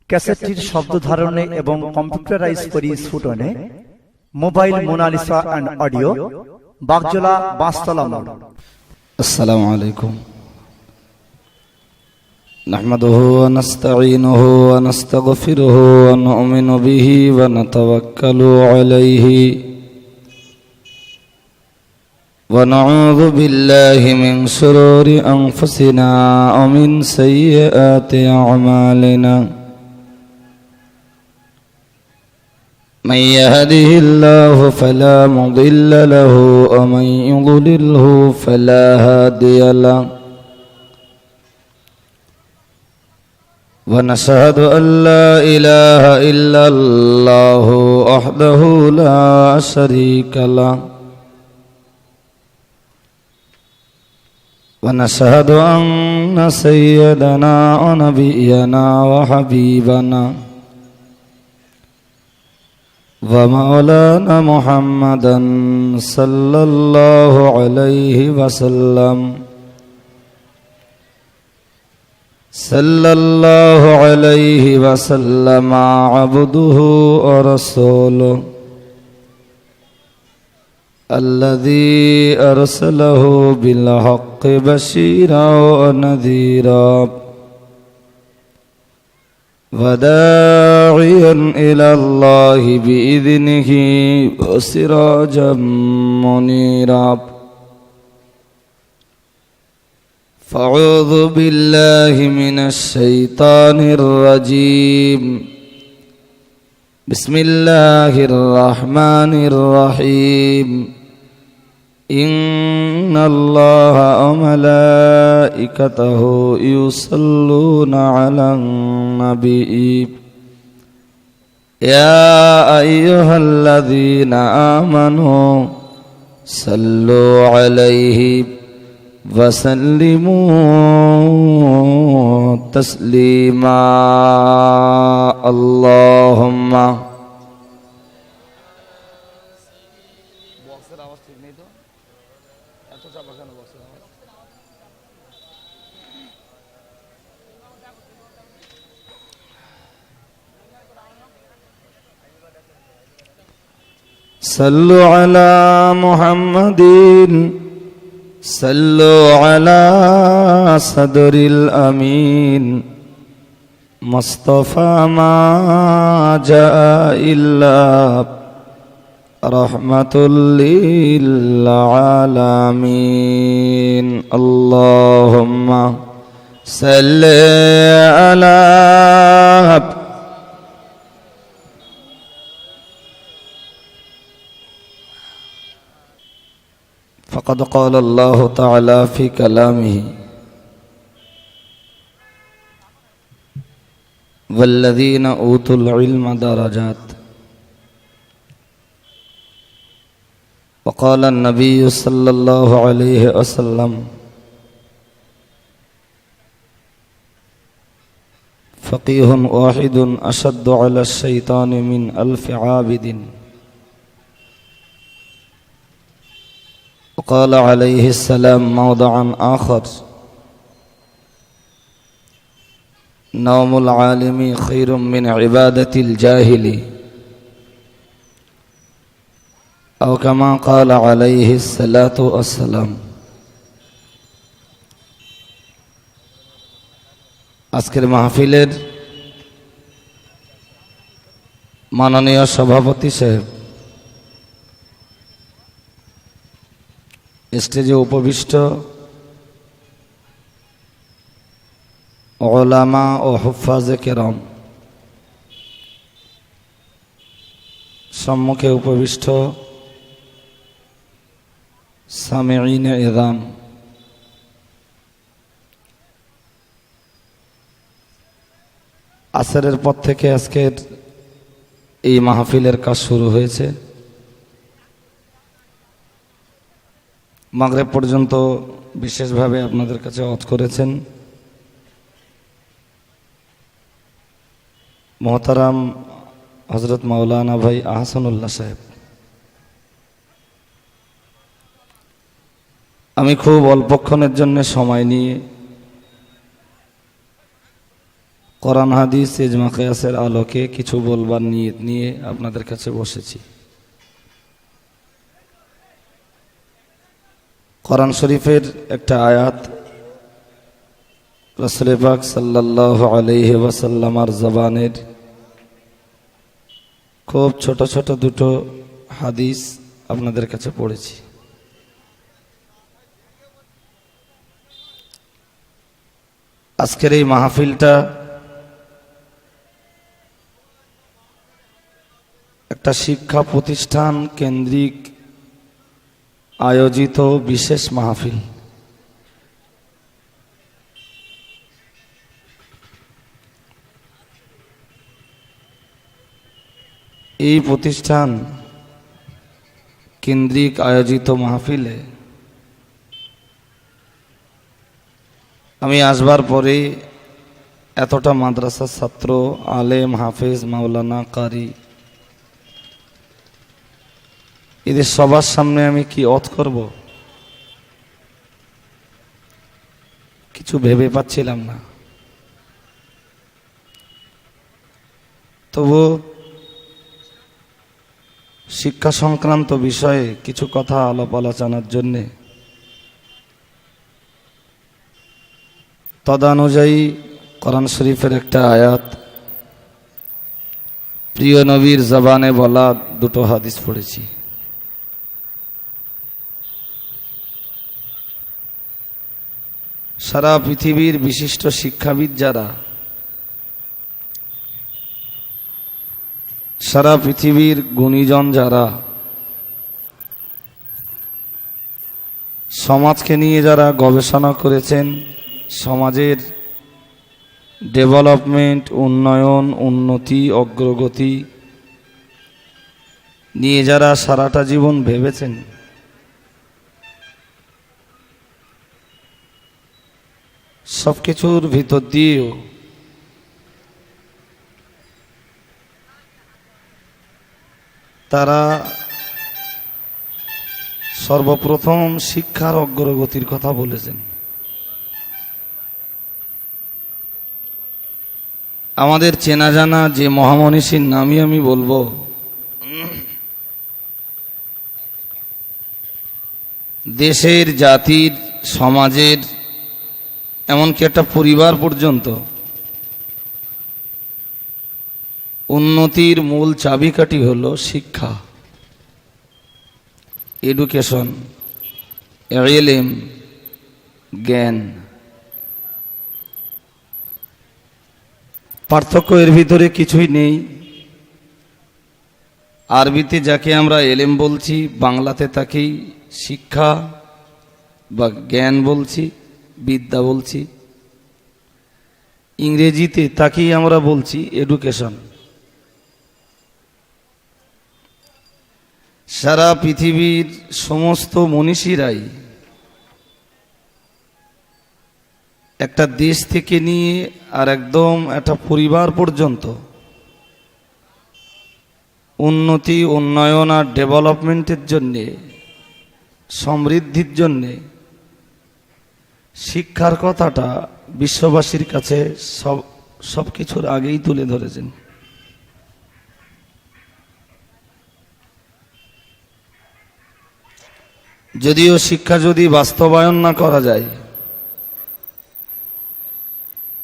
ক্যাসেটটির শব্দ ধারণে এবং কম্পিউটারাইজ পরিস্ফুটনে mobile Monalisa and audio Bagjola Banshtala মোড়। আসসালামু আলাইকুম। نحمده ونستعينه ونستغفره ونؤمن به ونتوكل عليه ونعوذ بالله من شرور أنفسنا ومن سيئات أعمالنا من يهده الله فلا مضل له ومن يضلله فلا هادي له ونشهد أن لا إله إلا الله وحده لا شريك له ونشهد أن سيدنا ونبينا وحبيبنا ومولانا محمدا صلى الله عليه وسلم صلى الله عليه وسلم عبده ورسوله الذي أرسله بالحق بشيرا ونذيرا وداعيا إلى الله بإذنه وسراجا منيرا فأعوذ بالله من الشيطان الرجيم بسم الله الرحمن الرحيم إن الله وملائكته يصلون على النبي يا أيها الذين آمنوا صلوا عليه وسلموا تسليما اللهم صلوا على محمد صلوا على صدر الأمين مصطفى ما جاء إلا رحمة للعالمين اللهم صل على فقد قال الله تعالى في كلامه والذين أوتوا العلم درجات وقال النبي صلى الله عليه وسلم فقيه واحد أشد على الشيطان من 1000 عابد وقال عليه السلام موضعا آخر نوم العالم خير من عبادة الجاهل أو كما قال عليه الصلاة والسلام আজকের মাহফিলের মাননীয় সভাপতি সাহেব, স্টেজে উপবিষ্ট উলামা ও হুফাজে কেরাম, সম্মুখে উপবিষ্ট সামিঈনে ইযাম, আসরের পর থেকে আজকের এই মাহফিলের কাজ শুরু হয়েছে। মাগরিব পর্যন্ত বিশেষভাবে আপনাদের কাছে ওয়াজ করেছেন মোহতারাম হযরত মাওলানা ভাই আহসানুল্লাহ সাহেব। আমি খুব অল্পক্ষণের জন্য সময় নিয়ে কোরআন হাদিস ইজমা কিয়াসের আলোকে কিছু বলবার নিয়ত নিয়ে আপনাদের কাছে বসেছি। কোরআন শরীফের একটা আয়াত রাসূল পাক সাল্লাল্লাহু আলাইহি ওয়াসাল্লামের জবানের খুব ছোট ছোট দুটো হাদিস আপনাদের কাছে পড়েছি। আজকের এই মাহফিলটা একটা শিক্ষা প্রতিষ্ঠান কেন্দ্রিক আয়োজিত বিশেষ মাহফিল। এই প্রতিষ্ঠান কেন্দ্রিক আয়োজিত মাহফিলে আমি আসবার পরে এতটা মাদ্রাসার ছাত্র, আলেম, হাফেজ, মাওলানা, কারি, এদের সবার সামনে আমি কি অত করব কিছু ভেবে পাচ্ছিলাম না। তবু শিক্ষা সংক্রান্ত বিষয়ে কিছু কথা আলাপ আলোচনার জন্যে তদানুযায়ী কোরআন শরীফের একটা আয়াত, প্রিয় নবীর জবানে বলা দুটো হাদিস পড়েছি। সারা পৃথিবীর বিশিষ্ট শিক্ষাবিদ যারা, সারা পৃথিবীর গুণীজন যারা, সমাজকে নিয়ে যারা গবেষণা করেছেন, সমাজের ডেভেলপমেন্ট, উন্নয়ন, উন্নতি, অগ্রগতি নিয়ে যারা সারাটা জীবন ভেবেছেন, সবকিছুর ভিতর দিয়েও তারা সর্বপ্রথম শিক্ষার অগ্রগতির কথা বলেছেন। আমাদের চেনা জানা যে মহামনীষীর নামই আমি বলবো, দেশের, জাতির, সমাজের, এমনকি একটা পরিবার পর্যন্ত উন্নতির মূল চাবিকাঠি হলো শিক্ষা, এডুকেশন, ইলম, জ্ঞান। পার্থক্য এর ভিতরে কিছুই নেই। আরবিতে যাকে আমরা এলেম বলছি, বাংলাতে তাকেই শিক্ষা বা জ্ঞান বলছি, বিদ্যা বলছি। ইংরেজিতে তাকেই আমরা বলছি এডুকেশন। সারা পৃথিবীর সমস্ত মনীষীরাই একটা দেশ থেকে নিয়ে আর একদম একটা পরিবার পর্যন্ত উন্নতি, উন্নয়ন আর ডেভেলপমেন্টের জন্যে, সমৃদ্ধির জন্যে শিক্ষার কথাটা বিশ্ববাসীর কাছে সব কিছুর আগেই তুলে ধরেছেন। যদিও শিক্ষা যদি বাস্তবায়ন না করা যায়,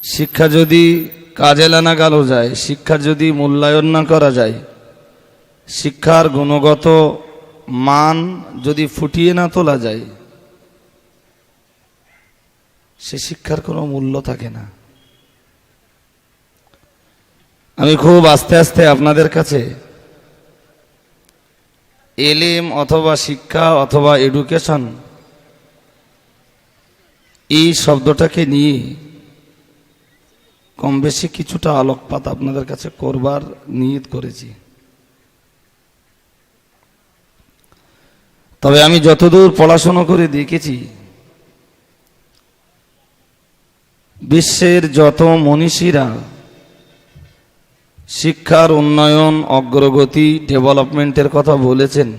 শিক্ষা যদি কাজে লাগানো যায়, শিক্ষা যদি মূল্যায়ন না করা যায়, শিক্ষার গুণগত মান যদি ফুটিয়ে না তোলা যায়, সে শিক্ষার কোনো মূল্য থাকে না। আমি খুব আস্তে আস্তে আপনাদের কাছে এলেম অথবা শিক্ষা অথবা এডুকেশন এই শব্দটাকে নিয়ে কম বেশি কিছুটা আলোকপাত আপনাদের কাছে করবার নিয়ত করেছি। তবে আমি যতদূর পড়াশোনা করে দেখেছি, বিশ্বের যত মনীষীরা শিক্ষার উন্নয়ন, অগ্রগতি, ডেভেলপমেন্টের কথা বলেছেন,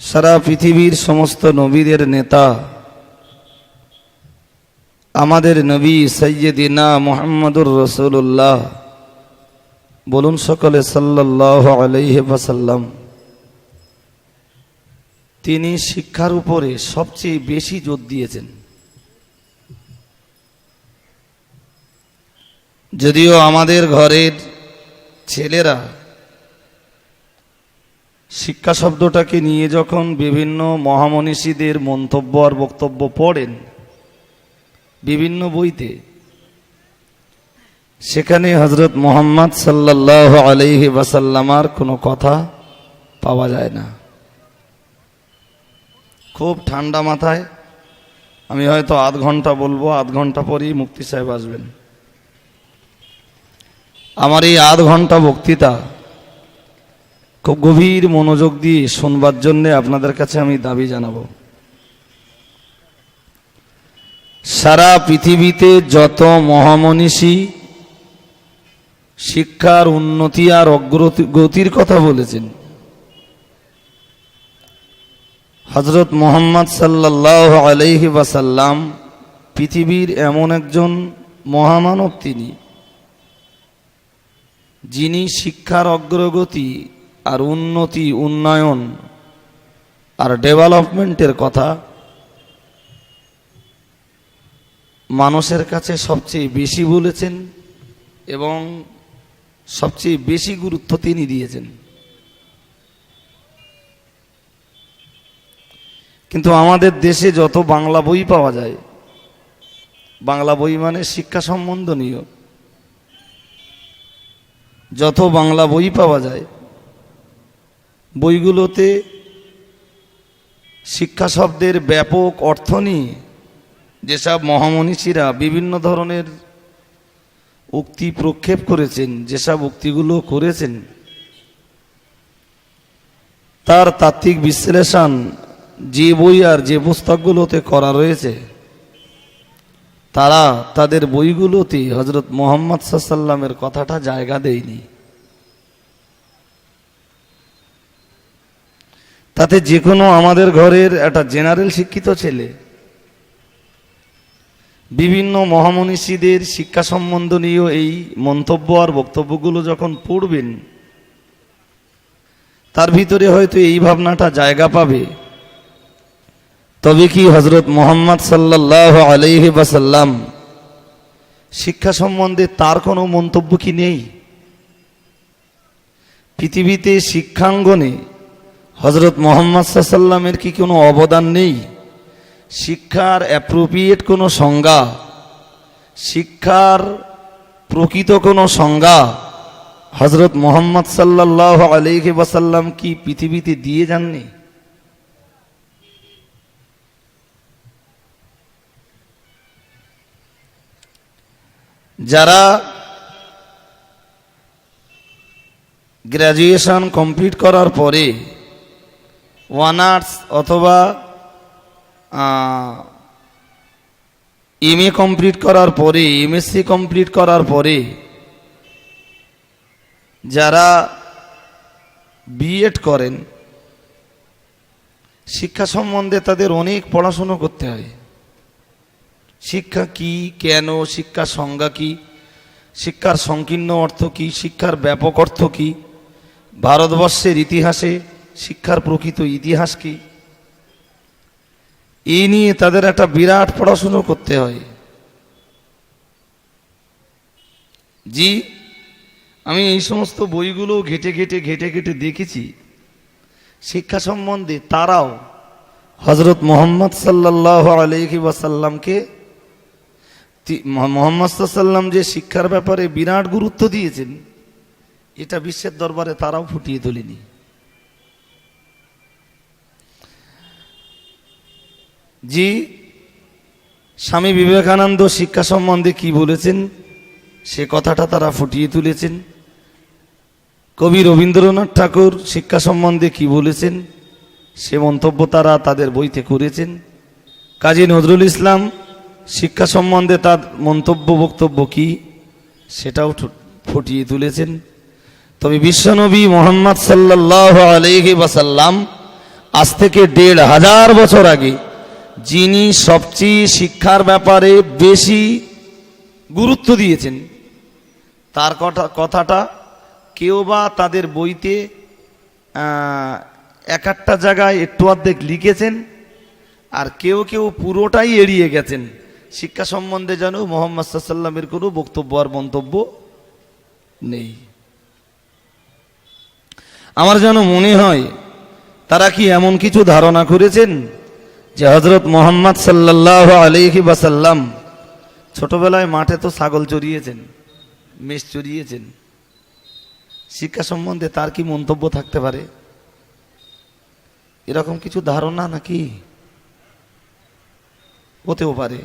সারা পৃথিবীর সমস্ত নবীদের নেতা আমাদের নবী সাইয়্যিদিনা মুহাম্মদুর রাসূলুল্লাহ, বলুন সকলে সাল্লাল্লাহু আলাইহি ওয়াসাল্লাম, তিনি শিক্ষার উপরে সবচেয়ে বেশি জোর দিয়েছেন। যদিও আমাদের ঘরের ছেলেরা শিক্ষা শব্দটাকে নিয়ে যখন বিভিন্ন মহামনীষীদের মন্তব্য আর বক্তব্য পড়েন বিভিন্ন বইতে, সেখানে হযরত মুহাম্মদ সাল্লাল্লাহু আলাইহি ওয়াসাল্লামার কোনো কথা পাওয়া যায় না। খুব ঠান্ডা মাথায় আমি হয়তো আধ ঘন্টা বলবো, আধ ঘন্টা পরেই মুফতি সাহেব আসবেন। আমার এই আধ ঘন্টা বক্তৃতা খুব গভীর মনোযোগ দিয়ে শুনবার জন্য আপনাদের কাছে আমি দাবি জানাবো। সারা পৃথিবীতে যত মহামনীষী শিক্ষার উন্নতি আর অগ্রগতির কথা বলেছেন, হযরত মুহাম্মদ সাল্লাল্লাহু আলাইহি ওয়াসাল্লাম পৃথিবীর এমন একজন মহামানব যিনি শিক্ষার অগ্রগতি আর উন্নতি, উন্নয়ন আর ডেভেলপমেন্টের কথা মানুষের কাছে সবচেয়ে বেশি বলেছেন এবং সবচেয়ে বেশি গুরুত্ব তিনি দিয়েছেন। কিন্তু আমাদের দেশে যত বাংলা বই পাওয়া যায়, বাংলা বই মানে শিক্ষা সম্বন্ধনীয় যত বাংলা বই পাওয়া যায়, বইগুলোতে শিক্ষা শব্দের ব্যাপক অর্থ নিয়ে যেসব মহামনীষীরা বিভিন্ন ধরনের উক্তি প্রক্ষেপ করেছেন, যেসব উক্তিগুলো করেছেন, তার তাত্ত্বিক বিশ্লেষণ যে বই আর যে পুস্তকগুলোতে করা রয়েছে, তারা তাদের বইগুলোতে হযরত মুহাম্মদ সাল্লাল্লাহু আলাইহি ওয়াসাল্লামের কথাটা জায়গা দেয়নি। তাতে যে কোনো আমাদের ঘরের একটা জেনারেল শিক্ষিত ছেলে বিভিন্ন মহামনীষীদের শিক্ষা সম্বন্ধনীয় এই মন্তব্য আর বক্তব্যগুলো যখন পড়বেন, তার ভিতরে হয়তো এই ভাবনাটা জায়গা পাবে, তবে কি হযরত মুহাম্মদ সাল্লাল্লাহু আলাইহি ওয়াসাল্লাম শিক্ষা সম্বন্ধে তার কোনো মন্তব্য কি নেই? পৃথিবীতে শিক্ষাঙ্গনে হযরত মুহাম্মদ সাল্লাল্লাহু আলাইহি ওয়াসাল্লামের কি কোনো অবদান নেই? শিক্ষার অ্যাপ্রোপ্রিয়েট কোনো সংজ্ঞা, শিক্ষার প্রকৃত কোনো সংজ্ঞা হযরত মুহাম্মদ সাল্লাল্লাহু আলাইহি ওয়াসাল্লাম কি পৃথিবীতে দিয়ে যাননি? যারা গ্র্যাজুয়েশন কমপ্লিট করার পরে অনার্স অথবা এমএ কমপ্লিট করার পরে, এমএসসি কমপ্লিট করার পরে যারা বিএড করেন, শিক্ষা সম্বন্ধে তাদের অনেক পড়াশুনো করতে হয়। শিক্ষা কি, কেন, শিক্ষার সংজ্ঞা কি, শিক্ষার সংকীর্ণ অর্থ কি, শিক্ষার ব্যাপক অর্থ কি, ভারতবর্ষের ইতিহাসে শিক্ষার প্রকৃত ইতিহাস কি, এই নিয়ে তাদের একটা বিরাট পড়াশুনো করতে হয়। জি, আমি এই সমস্ত বইগুলো ঘেটে ঘেটে দেখেছি। শিক্ষা সম্বন্ধে তারাও হযরত মুহাম্মদ সাল্লাল্লাহু আলাইহি ওয়াসাল্লামকে, মুহাম্মদ সাল্লাল্লাহু আলাইহি ওয়াসাল্লাম যে শিক্ষার ব্যাপারে বিরাট গুরুত্ব দিয়েছেন, এটা বিশ্বের দরবারে তারাও ফুটিয়ে তোলেনি। জি, স্বামী বিবেকানন্দ শিক্ষা সম্বন্ধে কি বলেছেন সে কথাটা তারা ফুটিয়ে তুলেছেন। কবি রবীন্দ্রনাথ ঠাকুর শিক্ষা সম্বন্ধে কি বলেছেন সে মন্তব্য তারা তাদের বইতে করেছেন। কাজী নজরুল ইসলাম শিক্ষা সম্বন্ধে তার মন্তব্য বক্তব্য কি সেটাও ফুটিয়ে তুলেছেন। তবে বিশ্বনবী মুহাম্মদ সাল্লাল্লাহু আলাইহি ওয়াসাল্লাম আজ থেকে ১৫০০ বছর আগে যিনি সবচেয়ে শিক্ষার ব্যাপারে বেশি গুরুত্ব দিয়েছেন, তার কথাটা কেউ বা তাদের বইতে এক একটা জায়গায় একটু অর্ধেক লিখেছেন, আর কেউ কেউ পুরোটাই এড়িয়ে গেছেন। শিক্ষা সম্বন্ধে যেন মুহাম্মদ সাল্লাল্লাহু আলাইহি ওয়াসাল্লামের কোনো বক্তব্য আর মন্তব্য নেই। আমার যেন মনে হয় তারা কি এমন কিছু ধারণা করেছেন যে হযরত মুহাম্মদ সাল্লাল্লাহু আলাইহি ওয়াসাল্লাম ছোটবেলায় মাঠে তো ছাগল চড়িয়েছেন, মেষ চড়িয়েছেন, শিক্ষা সম্বন্ধে তার কি মন্তব্য থাকতে পারে? এরকম কিছু ধারণা নাকি হতেও পারে।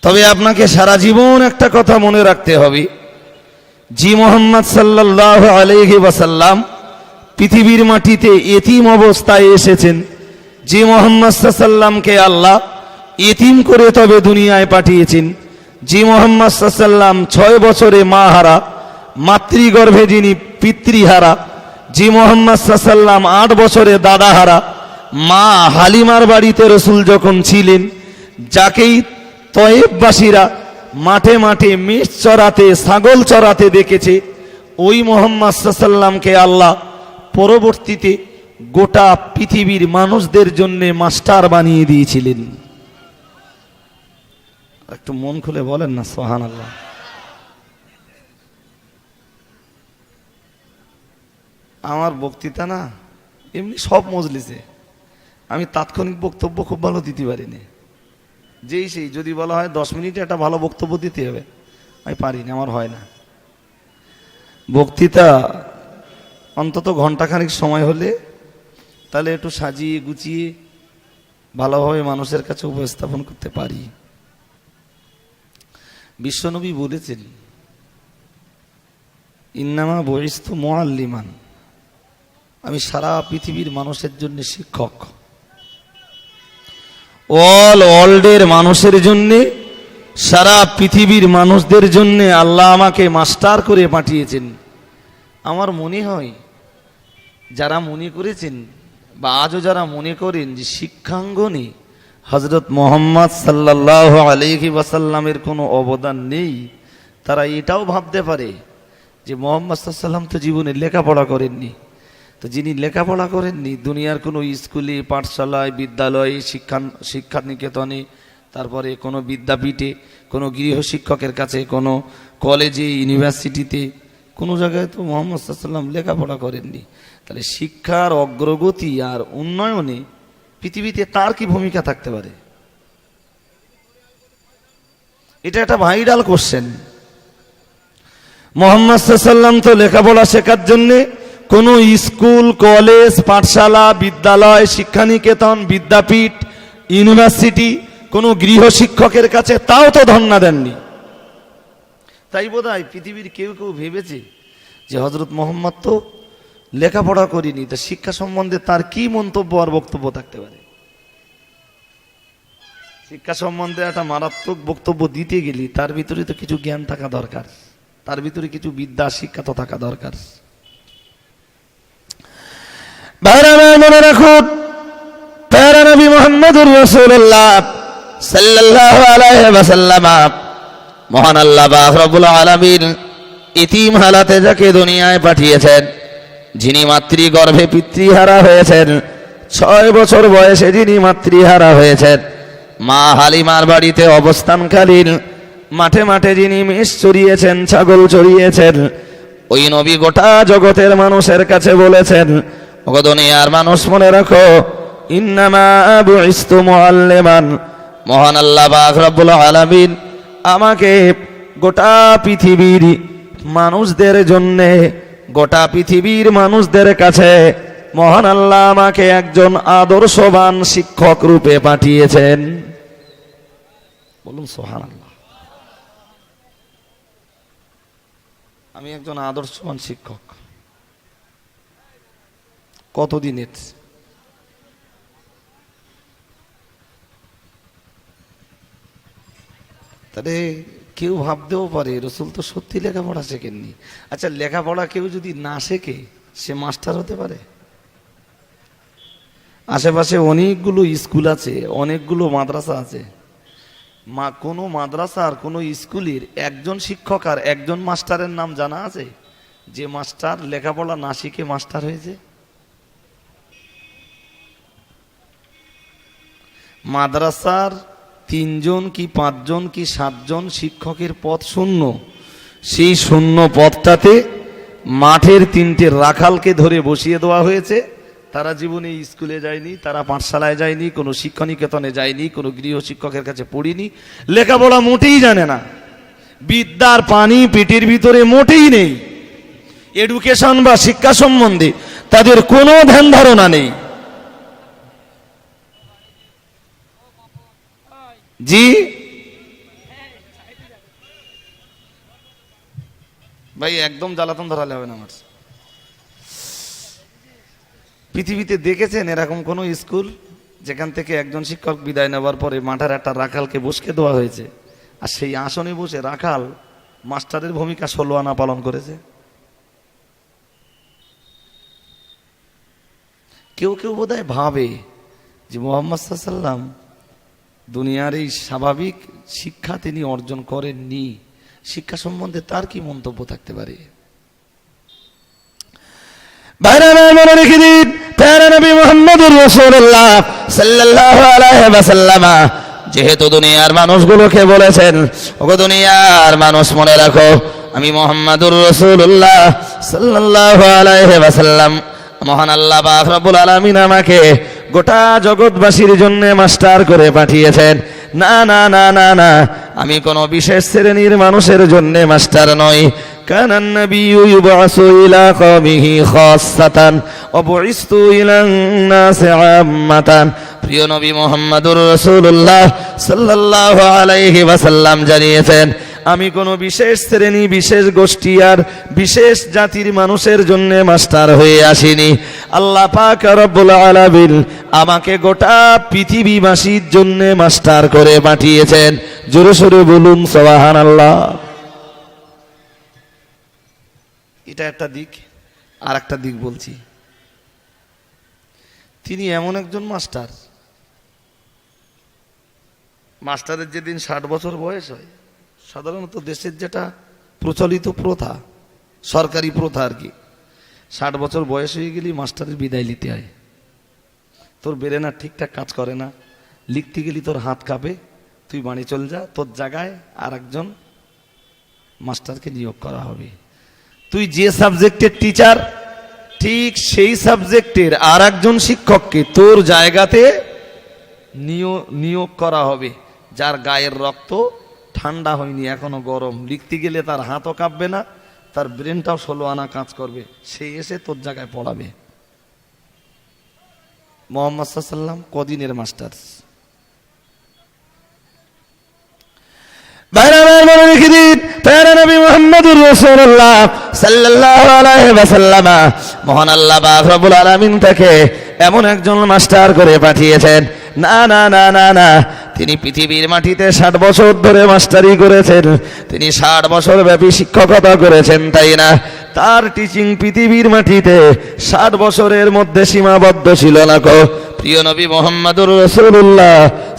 তবে আপনাকে সারা জীবন একটা কথা মনে রাখতে হবে, জি মুহাম্মদ সাল্লাল্লাহু আলাইহি ওয়াসাল্লাম পৃথিবীর মাটিতে এতিম অবস্থায় এসেছেন। যে মুহাম্মদ সাল্লাল্লাহু আলাইহি ওয়াসাল্লামকে আল্লাহ এতিম করে তবে দুনিয়ায় পাঠিয়েছেন। যে মুহাম্মদ সাল্লাল্লাহু আলাইহি ওয়াসাল্লাম 6 বছরে মা হারা, মাতৃগর্ভে যিনি পিতৃহারা। যে মুহাম্মদ সাল্লাল্লাহু আলাইহি ওয়াসাল্লাম 8 বছরে দাদা হারা, মা হালিমার বাড়িতে রাসূল যখন ছিলেন, যাকেই তয়েববাসীরা মাঠে মাঠে মেষ চড়াতে, ছাগল চড়াতে দেখেছে, ওই মুহাম্মদ সাল্লাল্লাহু আলাইহি ওয়াসাল্লামকে আল্লাহ পরবর্তীতে গোটা পৃথিবীর মানুষদের জন্য মাস্টার বানিয়ে দিয়েছিলেন। একটু মন খুলে বলেন না সুবহানাল্লাহ। আমার বক্তৃতা না এমনি সব মজলিসে আমি তাৎক্ষণিক বক্তব্য খুব ভালো দিতে পারিনি। যেই সেই যদি বলা হয় 10 মিনিটে একটা ভালো বক্তব্য দিতে হবে, আমি পারিনি, আমার হয় না। বক্তৃতা অন্তত ঘন্টাখানিক সময় হলে তাহলে একটু সাজিয়ে গুছিয়ে ভালোভাবে মানুষের কাছে উপস্থাপন করতে পারি। বিশ্বনবী বলেছেন, ইন্নামা বুইস্তু মুআল্লিমান, আমি সারা পৃথিবীর মানুষের জন্য শিক্ষক। ওয়ার্ল্ডের মানুষের জন্য, সারা পৃথিবীর মানুষদের জন্য আল্লাহ আমাকে মাস্টার করে পাঠিয়েছেন। আমার মনে হয় যারা মনে করেছেন বা আজও যারা মনে করেন যে শিক্ষাঙ্গনে হযরত মুহাম্মদ সাল্লাল্লাহু আলাইহি ওয়াসাল্লামের কোনো অবদান নেই, তারা এটাও ভাবতে পারে যে মুহাম্মদ সাল্লাল্লাহু আলাইহি ওয়াসাল্লাম তো জীবনে লেখাপড়া করেননি। তো যিনি লেখাপড়া করেননি, দুনিয়ার কোনো স্কুলে, পাঠশালায়, বিদ্যালয়ে, শিক্ষা নিকেতনে, তারপরে কোনো বিদ্যাপীঠে, কোনো গৃহশিক্ষকের কাছে, কোনো কলেজে, ইউনিভার্সিটিতে, কোনো জায়গায় তো মুহাম্মদ সাল্লাল্লাহু আলাইহি ওয়াসাল্লাম লেখাপড়া করেননি। তাহলে শিক্ষার অগ্রগতি আর উন্নয়নে পৃথিবীতে তার কি ভূমিকা থাকতে পারে? এটা একটা ভাইরাল কোশ্চেন। মুহাম্মদ সাল্লাল্লাহু আলাইহি ওয়াসাল্লাম তো লেখাপড়া শেখার জন্যে কোনো স্কুল, কলেজ, পাঠশালা, বিদ্যালয়, শিক্ষানিকেতন, বিদ্যাপীঠ, ইউনিভার্সিটি, কোনো গৃহশিক্ষকের কাছে তাও তো ধন্না দেননি। তাই বোধহয় পৃথিবীর কেউ কেউ ভেবেছে যে হযরত মুহাম্মদ তো লেখাপড়া করিনি, তা শিক্ষা সম্বন্ধে তার কি মন্তব্য আর বক্তব্য থাকতে পারে? শিক্ষা সম্বন্ধে একটা মারাত্মক বক্তব্য দিতে গেলে তার ভিতরে তো কিছু জ্ঞান থাকা দরকার, তার ভিতরে কিছু বিদ্যা, শিক্ষা তো থাকা দরকার। মনে রাখুন, প্যারা নবী মুহাম্মদুর রাসূলুল্লাহ সাল্লাল্লাহু আলাইহি ওয়াসাল্লাম, মহান আল্লাহ পাক রব্বুল আলামিন ইতিম হালাতে যাকে দুনিয়ায় পাঠিয়েছেন, যিনি মাতৃগর্ভে পিতৃহারা হয়েছেন, 6 বছর বয়সে যিনি মাতৃহারা হয়েছেন, মা হালিমার বাড়িতে অবস্থানকালীন মাঠে মাঠে যিনি মেষ চড়িয়েছেন, ছাগল চড়িয়েছেন, ওই নবী গোটা জগতের মানুষের কাছে বলেছেন, ওগো দুনিয়ার মানুষ মনে রাখো, ইন্নামা বুইস্তু মুআল্লিমান, মহান আল্লাহ পাক রব্বুল আলামিন আমাকে গোটা পৃথিবীর মানুষদের জন্যে, গোটা পৃথিবীর মানুষদের কাছে মহান আল্লাহ আমাকে একজন আদর্শবান শিক্ষক রূপে পাঠিয়েছেন। বলুন সুবহানাল্লাহ। আমি একজন আদর্শবান শিক্ষক। কতদিনের? তাহলে কেউ ভাবতেও পারে রাসূল তো সত্যি লেখাপড়া শেখেননি। আচ্ছা, লেখাপড়া কেউ যদি না শেখে সে মাস্টার হতে পারে? আশেপাশে অনেকগুলো স্কুল আছে, অনেকগুলো মাদ্রাসা আছে। কোনো মাদ্রাসার কোনো স্কুলের একজন শিক্ষক আর একজন মাস্টারের নাম জানা আছে যে মাস্টার লেখাপড়া না শিখে মাস্টার হয়েছে? মাদ্রাসার 3 জন কি 5 জন কি 7 জন শিক্ষকের পদ শূন্য। সেই শূন্য পদটাতে মাঠের 3টে রাখালকে ধরে বসিয়ে দেওয়া হয়েছে। তারা জীবনে স্কুলে যায়নি, তারা পাঠশালায় যায়নি, কোনো শিক্ষানিকেতনে যায়নি, কোনো গৃহ শিক্ষকের কাছে পড়িনি, লেখাপড়া মোটেই জানে না, বিদ্যার পানি পেটের ভিতরে মোটেই নেই, এডুকেশন বা শিক্ষা সম্বন্ধে তাদের কোনো ধ্যান ধারণা নেই। জি ভাই, একদম জ্বালাতন ধরালে হবে না। আমার পৃথিবীতে দেখেছেন এরকম কোন স্কুল যেখান থেকে একজন শিক্ষক বিদায় নেওয়ার পরে মাঠের একটা রাখালকে বসকে দেওয়া হয়েছে, আর সেই আসনে বসে রাখাল মাস্টারের ভূমিকা 16 আনা পালন করেছে? কেউ কেউ বোধহয় ভাবে যে মুহাম্মদ সাল্লাল্লাহু আলাইহি ওয়াসাল্লাম দুনিয়ার এই স্বাভাবিক শিক্ষা তিনি অর্জন করেননি, শিক্ষা সম্বন্ধে তার কি মন্তব্য থাকতে পারে? যেহেতু দুনিয়ার মানুষগুলোকে বলেছেন, ওগো দুনিয়ার মানুষ মনে রাখো, আমি মুহাম্মাদুর রাসূলুল্লাহ সাল্লাল্লাহু আলাইহি ওয়াসাল্লাম, মহান আল্লাহ পাক রব্বুল আলামিন আমাকে গোটা জগৎবাসীর জন্য মাস্টার করে পাঠিয়েছেন। না না না না না, আমি কোন বিশেষ শ্রেণীর মানুষের জন্য মাস্টার নই। কানান নাবিয়্যু ইউবআসু ইলা কওমিহি খাসসাতান ওয়া বুইসতু ইলান নাসি আম্মাতান। প্রিয় নবী মুহাম্মদুর রাসূলুল্লাহ সাল্লাল্লাহু আলাইহি ওয়াসাল্লাম জানিয়েছেন, আমি কোন বিশেষ শ্রেণী, বিশেষ গোষ্ঠী আর বিশেষ জাতির মানুষের জন্য মাস্টার হয়ে আসিনি। আল্লাহ পাক রব্বুল আলামিন আমাকে গোটা পৃথিবীবাসীর জন্য মাস্টার করে পাঠিয়েছেন। জোরে সোরে বলুন সুবহানাল্লাহ। এটা একটা দিক। আর একটা দিক বলছি, তিনি এমন একজন মাস্টার, মাস্টারের যেদিন 60 বছর বয়স হয়, সাধারণত দেশের যেটা প্রচলিত প্রথা, সরকারি প্রথা আর কি, 60 বছর বয়স হয়ে গেলেই মাস্টারের বিদায় নিতে হয়। তোর ব্রেন আর ঠিকঠাক কাজ করে না, লিখতে গেলি তোর হাত কাঁপে, তুই বাড়ি চল যা, তোর জায়গায় আর একজন মাস্টারকে নিয়োগ করা হবে। তুই যে সাবজেক্টের টিচার, ঠিক সেই সাবজেক্টের আর একজন শিক্ষককে তোর জায়গাতে নিয়োগ করা হবে, যার গায়ের রক্ত ঠান্ডা হয়নি, এখনো গরম, লিখতে গেলে তার হাতও কাঁপবে না, তার ব্রেনটাও 16 আনা কাজ করবে, সে এসে তোর জায়গায় পড়াবে। মুহাম্মদ সাল্লাল্লাহু আলাইহি ওয়াসাল্লাম কদিনের মাস্টার? মহান আল্লাহ পাক রব্বুল আলামিন তাকে এমন একজন মাস্টার করে পাঠিয়েছেন। না না না না না, তিনি পৃথিবীর মাটিতে 60 বছর ধরে মাস্টারি করেছেন, তিনি 60 বছর ব্যাপী শিক্ষকতা করেছেন, তাই না? তার টিচিং পৃথিবীর মাটিতে 60 বছরের মধ্যে সীমাবদ্ধ ছিল না কো। প্রিয় নবী মুহাম্মদুর রাসূলুল্লাহ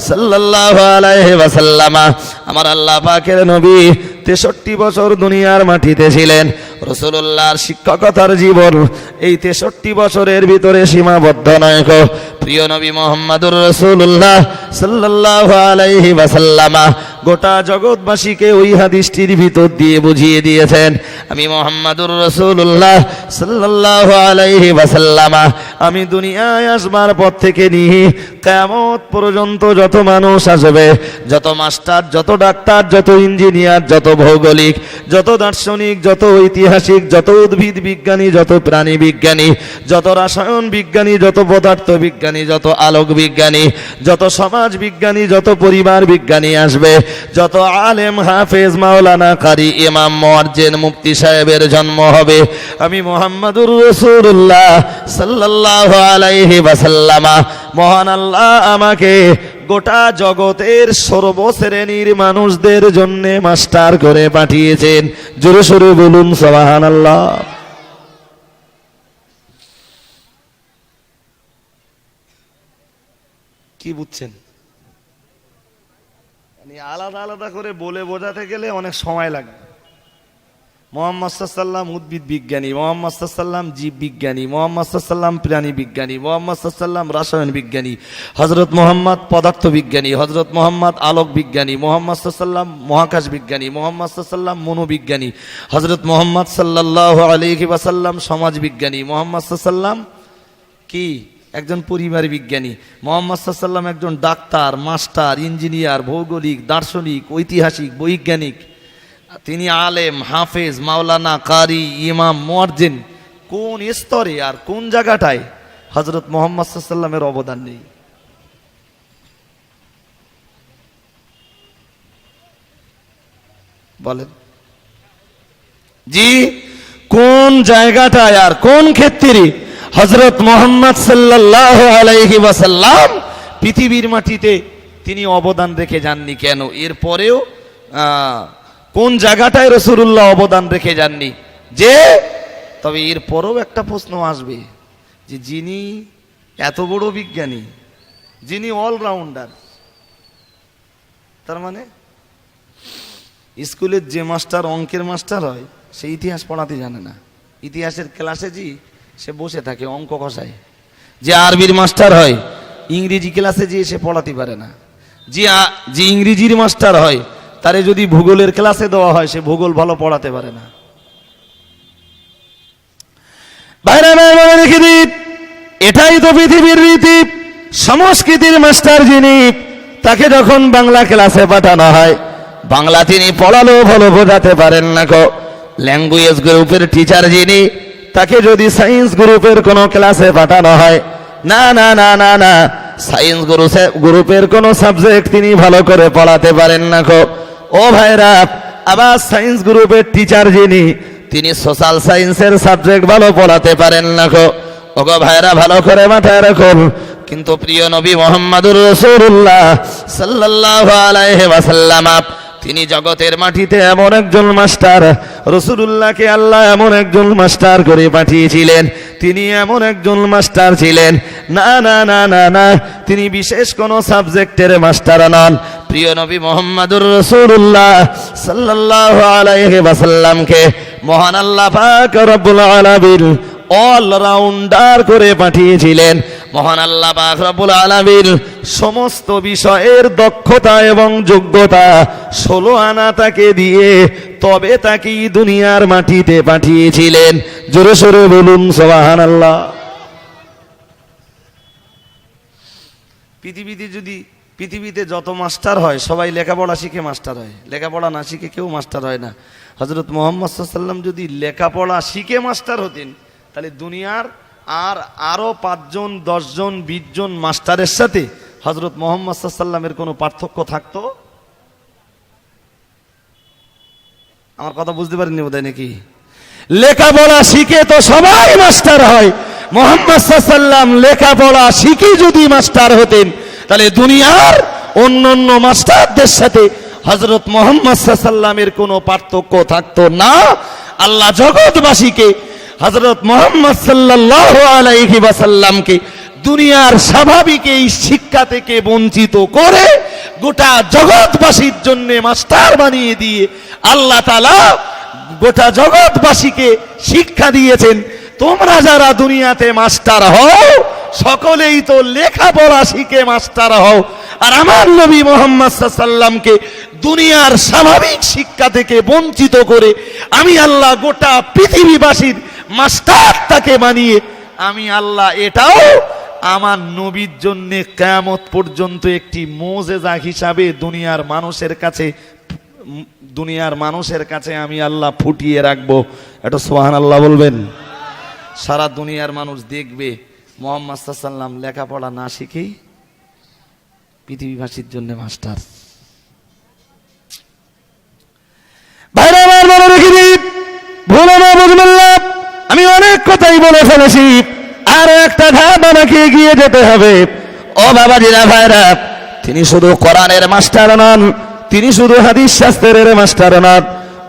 সাল্লাল্লাহু আলাইহি ওয়াসাল্লাম, আমার আল্লাহ পাকের নবী 63 বছর দুনিয়ার মাটিতে ছিলেন। রাসূলুল্লাহর শিক্ষকতার জীবন এই 63 বছরের ভিতরে সীমাবদ্ধ নয় গো। প্রিয় নবী মুহাম্মদুর রাসূলুল্লাহ সাল্লাল্লাহু আলাইহি ওয়াসাল্লাম গোটা জগৎবাসীকে ওই হাদিসটির ভিতর দিয়ে বুঝিয়ে দিয়েছেন, আমি মুহাম্মদুর রাসূলুল্লাহ সাল্লাল্লাহু আলাইহি ওয়াসাল্লাম আমি দুনিয়ায় আসবার পর থেকে নিয়ে কিয়ামত পর্যন্ত যত মানুষ আসবে, যত মাস্টার, যত ডাক্তার, যত ইঞ্জিনিয়ার, যত ভৌগোলিক, যত দার্শনিক, যত ঐতিহাসিক, যত উদ্ভিদ বিজ্ঞানী, যত প্রাণী বিজ্ঞানী, যত রসায়ন বিজ্ঞানী, যত পদার্থ বিজ্ঞানী, যত আলোক বিজ্ঞানী, যত সমাজ বিজ্ঞানী, যত পরিবার বিজ্ঞানী আসবে, যত আলেম, হাফেজ, মাওলানা, কারি, ইমাম, মুয়াজ্জিন, মুফতি সাহেবের জন্ম হবে, আমি মুহাম্মদুর রাসূলুল্লাহ সাল্লাল্লাহু আলাইহি ওয়াসাল্লাম মহান আল্লাহ আমাকে গোটা জগতের সর্বশ্রেণীর মানুষদের জন্য মাস্টার করে পাঠিয়েছেন। জোরে সোরে বলুন সুবহানাল্লাহ। কি বুঝছেন? মানে আলাদা আলাদা করে বলে বোঝাতে গেলে অনেক সময় লাগবে। মুহাম্মদ সাল্লাল্লাহু উদ্ভিদ বিজ্ঞানী, মুহাম্মদ সাল্লাল্লাহু জীব বিজ্ঞানী, মুহাম্মদ সাল্লাল্লাহু প্রাণী বিজ্ঞানী, মুহাম্মদ সাল্লাল্লাহু রাসায়ন বিজ্ঞানী, হযরত মুহাম্মদ পদার্থ বিজ্ঞানী, হযরত মুহাম্মদ আলোক বিজ্ঞানী, মুহাম্মদ সাল্লাল্লাহু মহাকাশ বিজ্ঞানী, মুহাম্মদ সাল্লাল্লাহু মনোবিজ্ঞানী, হযরত মুহাম্মদ সাল্লাল্লাহু আলাইহি ওয়াসাল্লাম সমাজ বিজ্ঞানী, মুহাম্মদ সাল্লাল্লাহু কি একজন পরিবার বিজ্ঞানী, মুহাম্মদ সাল্লাল্লাহু একজন ডাক্তার, মাস্টার, ইঞ্জিনিয়ার, ভৌগোলিক, দার্শনিক, ঐতিহাসিক, বৈজ্ঞানিক, তিনি আলেম, হাফেজ, মাওলানা, কারি, ইমাম, মুয়াজ্জিন। কোন স্তরে আর কোন জায়গাটায় হযরত মুহাম্মদ সাল্লাল্লাহু অবদান নেই? বলেন জি, কোন জায়গাটায় আর কোন ক্ষেত্রে হযরত মুহাম্মদ সাল্লাল্লাহু আলাইহি ওয়াসাল্লাম পৃথিবীর মাটিতে তিনি অবদান রেখে যাননি কেন? এরপরেও কোন জায়গাটায় রাসূলুল্লাহ অবদান রেখে যাননি? যে তবে এরপরেও একটা প্রশ্ন আসবে যে যিনি এত বড় বিজ্ঞানী, যিনি অলরাউন্ডার, তার মানে স্কুলের যে মাস্টার অঙ্কের মাস্টার হয় সে ইতিহাস পড়াতে জানে না। ইতিহাসের ক্লাসে জি সে বসে থাকে অঙ্ক কষায়। যে আরবির মাস্টার হয় ইংরেজি ক্লাসে যে সে পড়াতে পারে না। যে ইংরেজির মাস্টার হয় তারে যদি ভূগোলের ক্লাসে দেওয়া হয় সে ভূগোল ভালো পড়াতে পারে না। বাইরে বাইরে রেখে দিন, এটাই তো পৃথিবীর রীতি। সংস্কৃতির মাস্টার যিনি, তাকে যখন বাংলা ক্লাসে পাঠানো হয়, বাংলা তিনি পড়ালেও ভালো বোঝাতে পারেন না গো। ল্যাঙ্গুয়েজ গ্রুপের টিচার যিনি, তাকে যদি সায়েন্স গ্রুপের কোনো ক্লাসে পাঠানো হয়, না না না না না, সায়েন্স গ্রুপের কোনো সাবজেক্ট তিনি ভালো করে পড়াতে পারেন না গো। ও ভাইরা, আবার সায়েন্স গ্রুপের টিচার যিনি, তিনি সোশ্যাল সায়েন্সের সাবজেক্ট ভালো পড়াতে পারেন না গো। ওগো ভাইরা, ভালো করে মাথায় রাখুন। কিন্তু প্রিয় নবী মুহাম্মদুর রাসূলুল্লাহ সাল্লাল্লাহু আলাইহি ওয়াসাল্লাম তিনি জগতের মাটিতে এমন একজন মাস্টার, রাসূলুল্লাহকে আল্লাহ এমন একজন মাস্টার করে পাঠিয়েছিলেন। তিনি এমন একজন মাস্টার ছিলেন, না না না না না, তিনি বিশেষ কোনো সাবজেক্টের মাস্টার নন। প্রিয় নবী মুহাম্মদুর রাসূলুল্লাহ সাল্লাল্লাহু আলাইহি ওয়াসাল্লামকে মহান আল্লাহ পাক রব্বুল আলামিন অলরাউন্ডার করে পাঠিয়েছিলেন। মহান আল্লাহ পাক রব্বুল আলামিন সমস্ত বিষয়ের দক্ষতা এবং যোগ্যতা 16 আনা তাকে দিয়ে তবে তাকে দুনিয়ার মাটিতে পাঠিয়েছিলেন। জোরে সোরে বলুন সুবহানাল্লাহ। পৃথিবীতে যত মাস্টার হয় সবাই লেখাপড়া শিখে মাস্টার হয়, লেখাপড়া না শিখে কেউ মাস্টার হয় না। হযরত মুহাম্মদ সাল্লাল্লাহু আলাইহি ওয়াসাল্লাম যদি লেখাপড়া শিখে মাস্টার হতেন, তাহলে দুনিয়ার আরো 5 জন 10 জন 20 জন মাস্টারের সাথে হযরত মুহাম্মদ সাল্লাল্লাহু আলাইহি ওয়াসাল্লামের কোনো পার্থক্য থাকতো? আমার কথা বুঝতে পারেননি বোধহয় নাকি? লেখাপড়া শিখে তো সবাই মাস্টার হয়। মুহাম্মদ সাল্লাল্লাহু আলাইহি ওয়াসাল্লাম লেখাপড়া শিখে যদি মাস্টার হতেন, তাহলে দুনিয়ার অন্যান্য মাস্টারদের সাথে হযরত মুহাম্মদ সাল্লাল্লাহু আলাইহি ওয়াসাল্লামের কোনো পার্থক্য থাকতো না। আল্লাহ জগৎবাসীকে হযরত মুহাম্মদ সাল্লাল্লাহু আলাইহি ওয়াসাল্লামকে দুনিয়ার স্বাভাবিক এই শিক্ষা থেকে বঞ্চিত করে গোটা জগৎবাসীর জন্য মাস্টার বানিয়ে দিয়ে আল্লাহ তাআলা গোটা জগৎবাসীকে শিক্ষা দিয়েছেন, তোমরা যারা দুনিয়াতে মাস্টার হও সকলেই তো লেখাপড়া শিখে মাস্টার হও। আর আমার নবী মুহাম্মদ সাল্লাল্লাহু আলাইহি ওয়াসাল্লামকে দুনিয়ার স্বাভাবিক শিক্ষা থেকে বঞ্চিত করে আমি আল্লাহ গোটা পৃথিবীবাসীর মাস্টার তাকে বানিয়ে আমি আল্লাহ এটাও আমার নবীর জন্য কিয়ামত পর্যন্ত একটি মুজিজা হিসাবে দুনিয়ার মানুষের কাছে আমি আল্লাহ ফুটিয়ে রাখবো। এটা সুবহানাল্লাহ বলবেন। সারা দুনিয়ার মানুষ দেখবে মুহাম্মদ সাল্লাল্লাহু আলাইহি ওয়াসাল্লাম লেখাপড়া না শিখেই পৃথিবীবাসীর জন্য মাস্টার। বাইরে আমার রেখে দিই, ভুলে না বুঝবেন না, আমি অনেক কথাই বলে ফেলেছি, আর একটা ধাপ আমাকে এগিয়ে যেতে হবে। ও বাবাজিরা ভাইরা, তিনি শুধু কোরআনের মাস্টার নন, তিনি শুধু হাদিস শাস্ত্রের মাস্টার নন।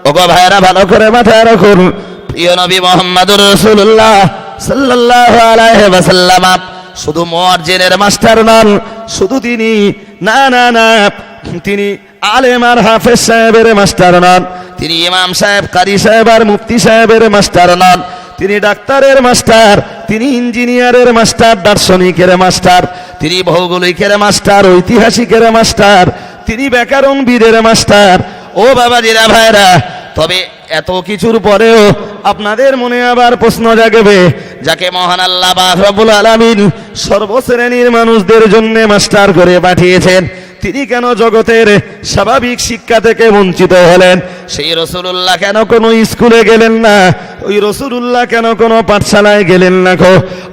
ও ভাইরা, ভালো করে মাথায় রাখুন, প্রিয় নবী মুহাম্মদুর রাসূলুল্লাহ সাল্লাল্লাহু আলাইহি ওয়াসাল্লাম শুধু মুয়াজ্জিনের মাস্টার নন, শুধু তিনি না না না তিনি আলেম আর হাফেজ সাহেবের মাস্টার নন, তিনি ইমাম সাহেব, কারি সাহেব আর মুফতি সাহেবের মাস্টার নন, তিনি ডাক্তারের মাস্টার, তিনি ইঞ্জিনিয়ারের মাস্টার, দার্শনিকের মাস্টার, তিনি ভৌগোলিকের মাস্টার, ঐতিহাসিকের মাস্টার, তিনি ব্যাকরণবিদের মাস্টার। ও বাবাজিরা ভাইরা, তবে এত কিছুর পরেও আপনাদের মনে আবার প্রশ্ন জাগবে, যাকে মহান আল্লাহ পাক রব্বুল আলামিন সর্বশ্রেণীর মানুষদের জন্য মাস্টার করে পাঠিয়েছেন, তিনি কেন জগতের স্বাভাবিক শিক্ষা থেকে বঞ্চিত হলেন? সেই রাসূলুল্লাহ কেন কোনো স্কুলে গেলেন না? ওই রাসূলুল্লাহ কেন কোনো পাঠশালায় গেলেন না?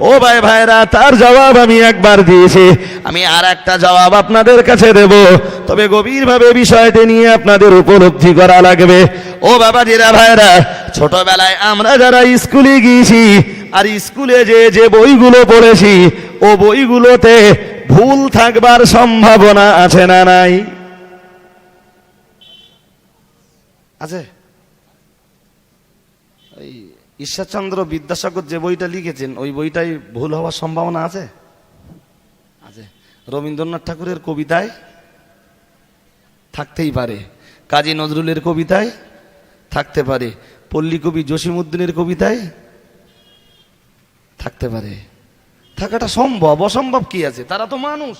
ও ভাই ভাইরা, তার জবাব আমি একবার দিয়েছি, আমি আর একটা জবাব আপনাদের কাছে দেব, তবে গভীরভাবে বিষয়টি নিয়ে আপনাদের উপলব্ধি করা লাগবে। ও বাবাজিরা ভাইরা, ছোটবেলায় আমরা যারা স্কুলে গিয়েছি আর স্কুলে যে বইগুলো পড়েছি, ও বইগুলোতে ভুল থাকবার সম্ভাবনা আছে না নাই? আছে? এই ঈশ্বরচন্দ্র বিদ্যাসাগর যে বইটা লিখেছেন, ওই বইটাই ভুল হওয়ার সম্ভাবনা আছে? আছে। রবীন্দ্রনাথ ঠাকুরের কবিতায় থাকতেই পারে, কাজী নজরুলের কবিতায় থাকতে পারে, পল্লী কবি জসিমউদ্দিনের কবিতায় থাকতে পারে। থাকাটা সম্ভব, অসম্ভব কি আছে? তারা তো মানুষ,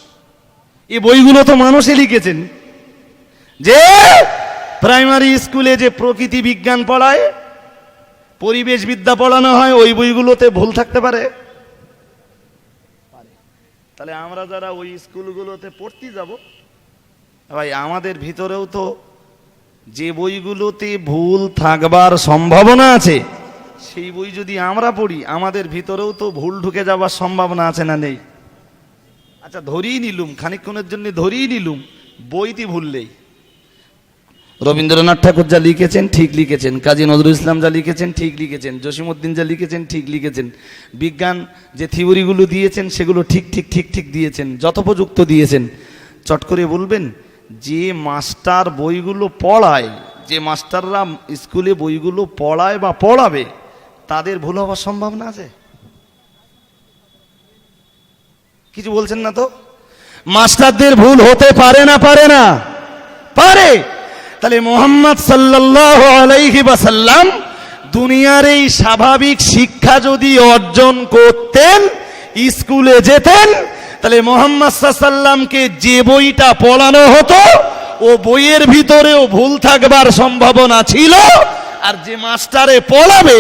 এই বইগুলো তো মানুষই লিখেছেন। যে প্রাইমারি স্কুলে যে প্রকৃতি বিজ্ঞান পড়ায়, পরিবেশ বিদ্যা পড়ানো হয়, ওই বইগুলোতে ভুল থাকতে পারে। তাহলে আমরা যারা ওই স্কুলগুলোতে পড়তে যাব, ভাই আমাদের ভিতরেও তো যে বইগুলোতে ভুল থাকবার সম্ভাবনা আছে, সেই বই যদি আমরা পড়ি, আমাদের ভিতরেও তো ভুল ঢুকে যাবার সম্ভাবনা আছে না নেই? আচ্ছা ধরেই নিলুম, খানিকক্ষণের জন্য ধরেই নিলুম বইটি ভুললেই, রবীন্দ্রনাথ ঠাকুর যা লিখেছেন ঠিক লিখেছেন, কাজী নজরুল ইসলাম যা লিখেছেন ঠিক লিখেছেন, জসিমউদ্দিন যা লিখেছেন ঠিক লিখেছেন, বিজ্ঞান যে থিওরিগুলো দিয়েছেন সেগুলো ঠিক ঠিক ঠিক ঠিক দিয়েছেন, যথোপযুক্ত দিয়েছেন। চট করে বলবেন যে মাস্টার বইগুলো পড়ায়, যে মাস্টাররা স্কুলে বইগুলো পড়ায় বা পড়াবে, তাদের ভুল হওয়ার সম্ভাবনা আছে? কিছু বলছেন না তো? মাস্টারদের ভুল হতে পারে না? পারে না? পারে। তাহলে মুহাম্মদ সাল্লাল্লাহু আলাইহি ওয়াসাল্লাম দুনিয়ার এই স্বাভাবিক শিক্ষা যদি অর্জন করতেন, স্কুলে যেতেন, তাহলে মুহাম্মদ সাল্লাল্লাহু আলাইহি ওয়াসাল্লামকে যে বইটা পড়ানো হতো, ও বইয়ের ভিতরেও ভুল থাকবার সম্ভাবনা ছিল, আর যে মাস্টারে পড়াবে